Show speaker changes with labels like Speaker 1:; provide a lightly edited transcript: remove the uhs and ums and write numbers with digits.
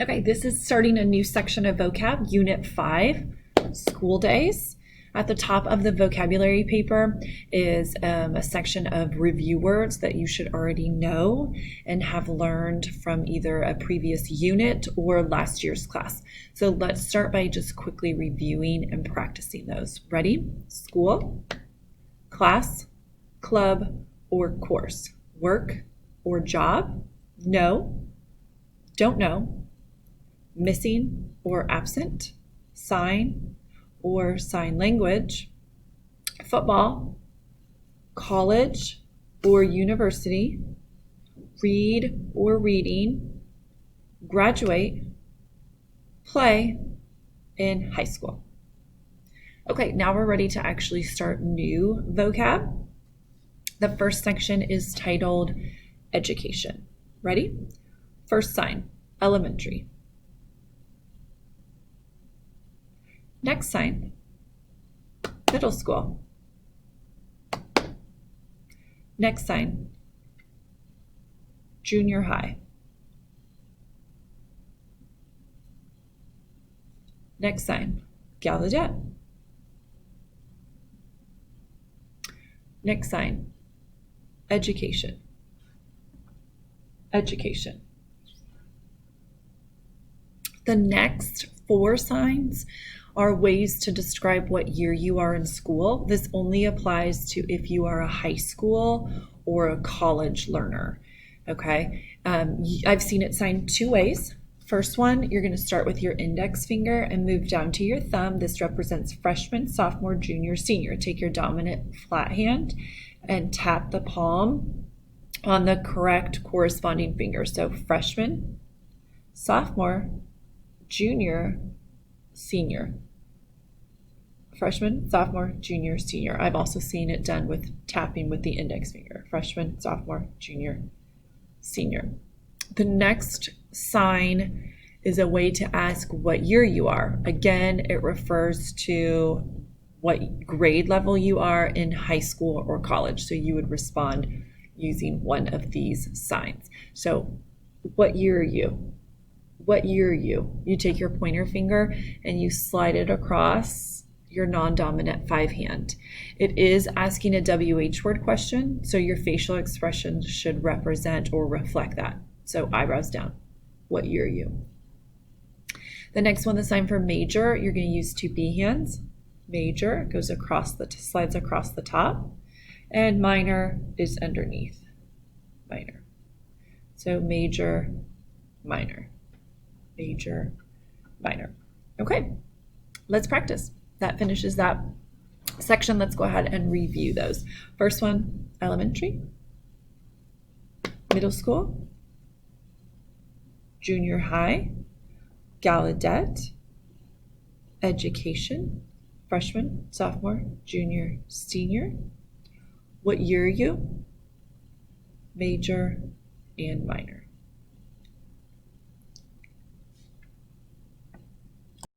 Speaker 1: Okay, this is starting a new section of vocab, Unit 5, School Days. At the top of the vocabulary paper is a section of review words that you should already know and have learned from either a previous unit or last year's class. So let's start by just quickly reviewing and practicing those. Ready? School, class, club, or course. Work or job, know, don't know, missing or absent, sign or sign language, football, college or university, read or reading, graduate, play, and high school. Okay, now we're ready to actually start new vocab. The first section is titled Education. Ready? First sign, elementary. Next sign, middle school. Next sign, junior high. Next sign, Gallaudet. Next sign, education. Education. The next 4 signs are ways to describe what year you are in school. This only applies to if you are a high school or a college learner, okay? I've seen it signed 2 ways. First one, you're going to start with your index finger and move down to your thumb. This represents freshman, sophomore, junior, senior. Take your dominant flat hand and tap the palm on the correct corresponding finger. So freshman, sophomore, junior, senior. Freshman, sophomore, junior, senior. I've also seen it done with tapping with the index finger. Freshman, sophomore, junior, senior. The next sign is a way to ask what year you are. Again, it refers to what grade level you are in high school or college. So you would respond using one of these signs. So what year are you? What year are you? You take your pointer finger and you slide it across your non-dominant 5 hand. It is asking a WH word question, so your facial expressions should represent or reflect that. So eyebrows down. What year are you? The next one, the sign for major, you're going to use 2 B hands. Major goes across slides across the top, and minor is underneath. Minor. So major, minor. Major, minor. Okay, let's practice. That finishes that section. Let's go ahead and review those. First one, elementary, middle school, junior high, Gallaudet, education, freshman, sophomore, junior, senior. What year are you? Major and minor.